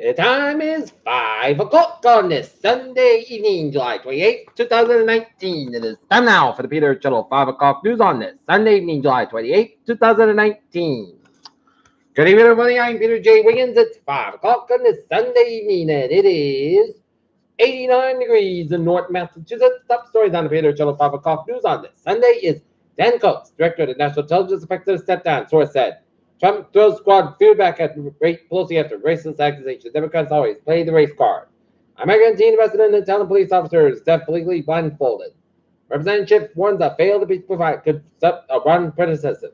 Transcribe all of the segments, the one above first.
The time is 5 o'clock on this Sunday evening, July 28th, 2019. It is time now for the Peter Channel 5 o'clock news on this Sunday evening, July 28th, 2019. Good evening, everybody. I'm Peter J. Wiggins. It's 5 o'clock on this Sunday evening, and it is 89 degrees in North Massachusetts. Top stories on the Peter Channel 5 o'clock news on this Sunday is Dan Coates, director of the National Intelligence Inspector, stepped down. Source said Trump throws squad feedback at Pelosi after racist accusations. Democrats always play the race card. American teen resident and town police officers deaf legally blindfolded. Representative warns that failed to provide could run criticism.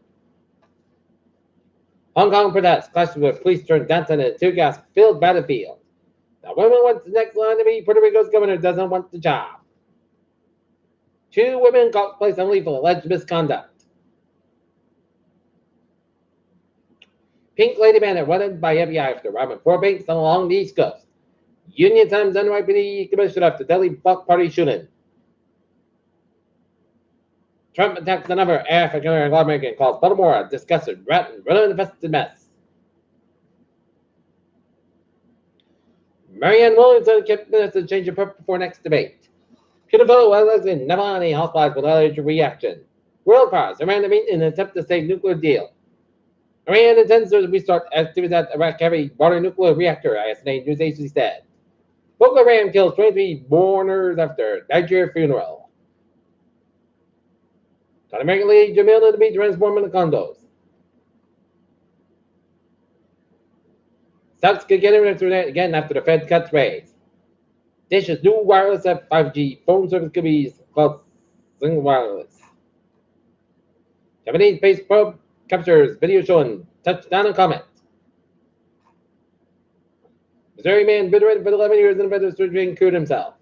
Hong Kong protests clashed with police turned dancing in a tear gas filled battlefield. The woman wants the next line to be Puerto Rico's governor doesn't want the job. 2 women caught place on leave for alleged misconduct. Pink Lady Bandit wanted by FBI after robbing 4 banks along the East Coast. Union Times NYPD commissioner after Delhi block party shooting. Trump attacks another African lawmaker and calls Baltimore a disgusted rat and run-infested mess. Marianne Williamson kept minutes to change of purpose before next debate. Beautiful Wellesley and Navalny hospitalized with allergic reaction. World powers Iran to meet in an attempt to save nuclear deal. Iran intends to restart activities at Iraq heavy water nuclear reactor, ISNA news agency said. Boko Haram kills 23 mourners after Nigeria funeral. Got American League Jamila to be transformed into condos. Stocks could get internet again after the Fed cuts rates. Dish's new wireless 5G phone service could be called single wireless. Japanese space probe captures video showing touchdown and comet. Missouri man bedridden for 11 years in a bed of surgery and cured himself.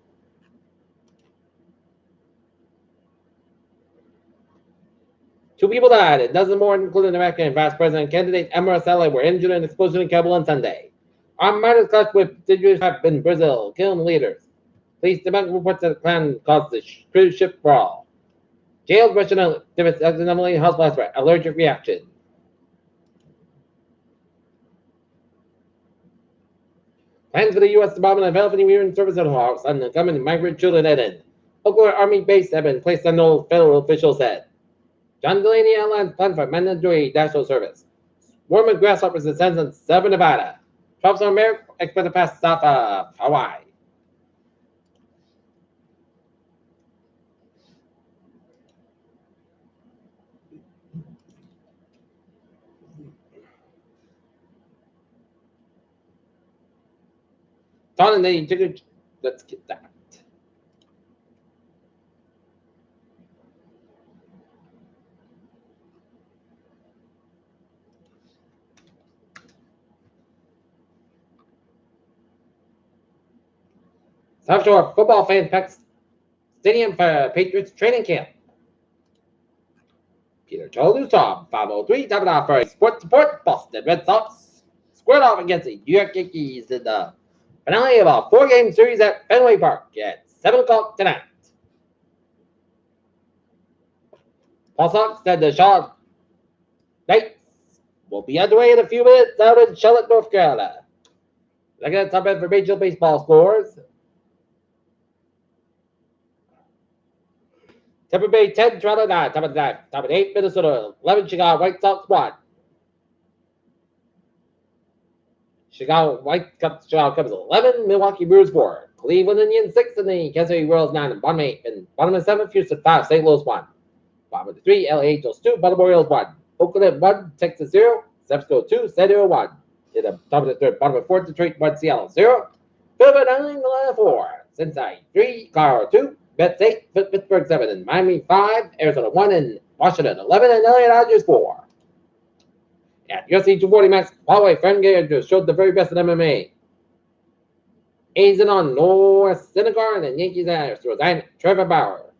Two people died, a dozen more, including American Vice President candidate Emma Saleh, were injured in an explosion in Kabul on Sunday. Armed miners clashed with dangerous trap in Brazil, killing leaders. Police debunk reports that the clan caused the cruise ship brawl. Jailed Russian activists accidentally hospitalized for allergic reaction. Plans for the U.S. Department of Health and Human Services House on the coming migrant children Eden. Oklahoma Army base have been placed on hold, federal officials said. John Delaney outlines plan for mandatory national service. Swarm of grasshoppers descends on southern Nevada. Trumps on America expect to pass south of Hawaii. Don and they let's get that. South Shore football fans pack stadium for Patriots training camp. Peter Cholusa, 503, top it off for a sports support. Boston Red Sox squared off against the New York Yankees in the finale of a 4-game series at Fenway Park at 7 o'clock tonight. Paul Sox said the Charlotte Knights will be underway in a few minutes out in Charlotte, North Carolina. Looking at top for Major League Baseball scores. Tampa Bay 10, Toronto 9, top of 9, top of 8, Minnesota 11, Chicago White Sox 1. Chicago Cubs 11, Milwaukee Brewers 4, Cleveland Indians 6, and the Kansas City Royals 9, and bottom 8, and bottom of 7, Houston 5, St. Louis 1. Bottom of 3, LA Angels 2, Baltimore Orioles 1, Oakland 1, Texas 0, San Francisco 2, San Diego 1. In the top of the 3rd, bottom of 4th, Detroit 1, Seattle 0, Philadelphia 9, Atlanta 4, Cincinnati 3, Colorado 2, Mets 8, Pittsburgh 7, and Miami 5, Arizona 1, and Washington 11, and LA Dodgers 4. At UFC 240 Max Holloway, Frank just showed the very best in MMA. A's in on Noah Syndergaard and Yankees Astros. Trevor Bauer.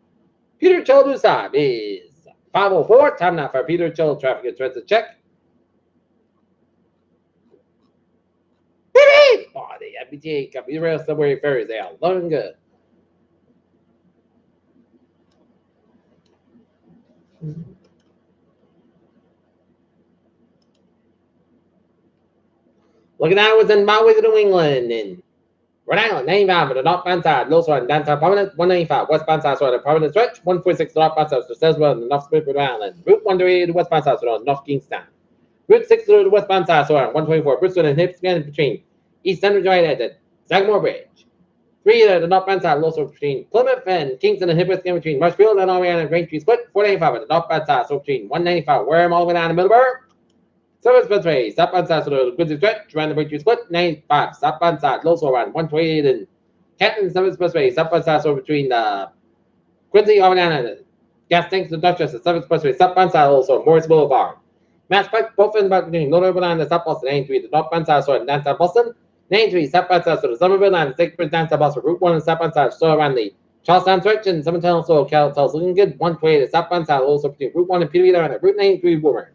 Peter Cholusa is 504. Time now for Peter Chol traffic and transit check. Beep! Oh, the MBTA Commuter Rail Subway Ferries, they are looking good. Looking at was in Maui, New England, in Rhode Island, 95 with the northbound side, low side, downtown permanent, 195, westbound side, sort of permanent stretch, 146 northbound side, so says well, the North Smith, Rhode Island, Route 138, the westbound side, so North Kingstown, Route 6 to the westbound side, so 124, Bristol and Hipscan between East Central Joint at Sagamore Bridge, 3 to the northbound side, low so between Plymouth and Kingston and Hipscan between Marshfield and all the way down to Green Tree Split, 495 at the northbound side, so between 195, Wareham all the way down to Middleburg, Service Expressway, southbound side, so the Quincy Stretch, around the Green Tree Split, 95, southbound side, low so around 128 and Canton Service Expressway, southbound side, so between Quincy, Alabama, gas tanks, and Dutchess, and Service Expressway, southbound side, also Morris Boulevard. Mass Pike, both ends back between Northern Line and South Boston, 93, the northbound side, so downtown Boston, 93, southbound side, so the Somerville Line, the Sacred downtown Boston, Route 1 and southbound side, so around the Charlestown Stretch, and Summertown, so Cal tells looking good, 128, the southbound side, also between Route 1 and Peter and Route 93, Boomer.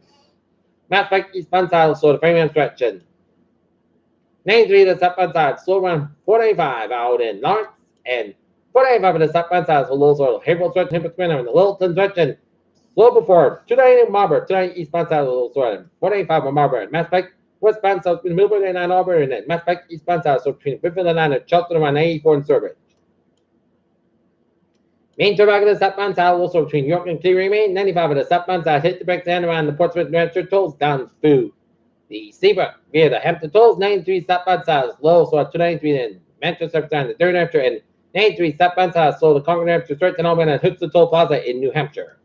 Mass Pike, eastbound side, so the Framingham Stretch, and 93 to the southbound side, slow around 495 out in Lawrence, and 495 to the southbound side, so low sort of Haverhill Stretch, Himpton Square, and the Littleton Stretch, and slow before 290 in Marlborough, 290 eastbound side, low sort of 495 in Marlborough, and Mass Pike, westbound south between Millburn and Ann Arbor, and then Mass Pike, eastbound side, so between Whitfield and Ann, and Charlton around 94 and Sturbridge. Main turnback of the southbound side, also between York and Cleary, Main, 95 of the southbound side, hit the brakes and around the Portsmouth Rancher tolls down through the Seabrook via the Hampton tolls, 93 southbound side, low, so at 293 in Manchester, down the third Hampshire, and 93 southbound side, so the Concord Hampshire Stretch and Albany and Hoops Toll Plaza in New Hampshire.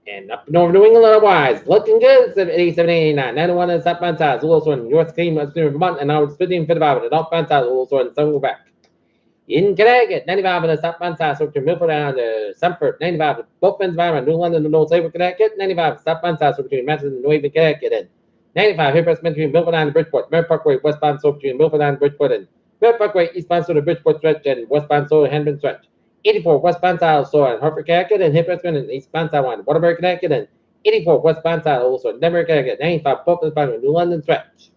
And up north New England otherwise, looking good, 87, 89, 91 in southbound side, also in North Clean, Vermont, and now it's 15, 55 in the northbound side, also in Sun Quebec. In Connecticut, 95 on the southbound side, so to Milford down to Stamford, 95 both ends of New London and North Sabre, Connecticut, 95 southbound side, so between Madison and New Haven, Connecticut, and 95 Hillcrest between Milford down to Bridgeport, Merritt Parkway, westbound, so between Milford down to Bridgeport, and Merritt Parkway, eastbound, so to Bridgeport Stretch, and westbound, so to Henbin Stretch. 84 westbound side, so in Hartford, Connecticut, and Hillcrest and eastbound side, one Waterbury, Connecticut, and 84 westbound side, also in Denver, Connecticut, 95 both ends of New London Stretch.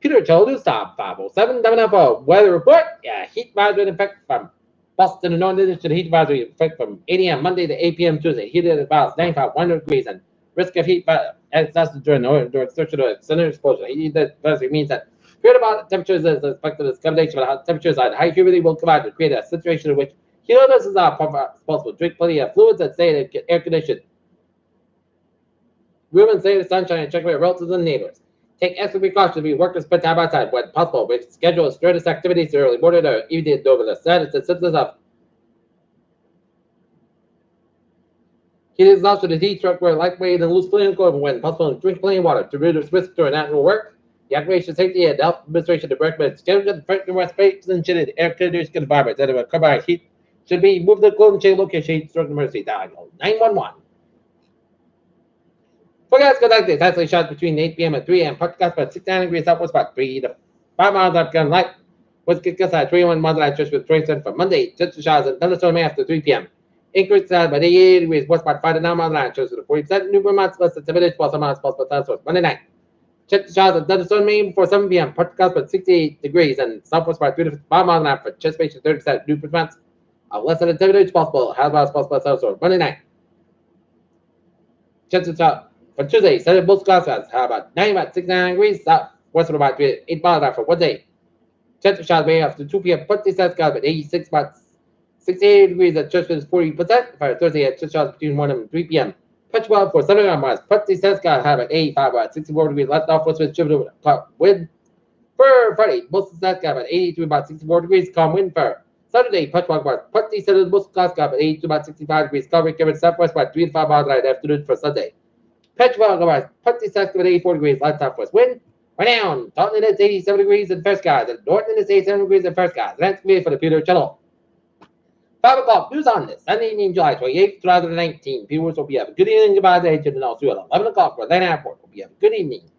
Peter Childu stop 507 WNFO weather report. Yeah, heat advisory in effect from Boston and Northern to the heat advisory in effect from 8 a.m. Monday to 8 p.m. Tuesday. Heat at about 95, 100 degrees, and risk of heat excess during search of the center exposure. Heat advisory means that period about temperatures is expected as combination of temperatures and high humidity will come out to create a situation in which heaters are possible. Drink plenty of fluids that stay air conditioned. Room and stay in the sunshine and check with relatives and neighbors. Take extra precautions to be workers spend time outside when possible. Which schedule strenuous activities early morning or evening over the status and symptoms of heat exhaustion and heat stroke where lightweight and loose cleaning equipment when possible and drink plain water to reduce risk during natural work. The Occupation Safety and Health Administration to recommend scheduled and friendly respiration and shaded air conditioned environments that are covered by heat should be moved to the clothing chain location heat stroke emergency dial 911. Forecast conducted tightly shots between 8 p.m. and 3 a.m. Forecast about 69 degrees southwest, about 3 to 5 miles up gun light. West Kickus at 21 miles at church with 27 for Monday. Just shots and thunderstorm after 3 p.m. Increase about 88 degrees west, about 5 to 9 miles at church with 40%. New months less than 7 inches plus miles possible thunderstorms Monday night. Check the shots and thunderstorm main before 7 p.m. Forecast about 68 degrees and southwest about 3 to 5 miles an hour for anticipation 30%. New months of less than 7 inches possible. How about possible thunderstorms Monday night? Check the shot. For Tuesday, Sunday, both clouds how about 90 about 69 degrees south, west of about 8 miles an hour for Wednesday. Chance of showers may after 2 p.m. 40 clouds about 86 about 68 degrees at church is 40%. For Thursday, at church showers between 1 and 3 p.m. Punch well for 7 miles. 40 clouds about 85 about 64 degrees left off west with shifted wind. For Friday, most clouds about 83 about 64 degrees calm wind for Saturday, punch well about 47 most clouds about 82 about 65 degrees calm wind carried southwest about 3 to 5 miles right afternoon for Sunday. Petrol about 26 with 84 degrees, light southwest wind. Right now, Taunton is 87 degrees in fair skies, and Norton is 87 degrees in fair skies. That's good for the Peter Channel. 5 o'clock news on this Sunday evening, July 28th, 2019. Viewers will be have a good evening. Goodbye, day to the North at 11 o'clock for Atlanta Airport. Will be have a good evening.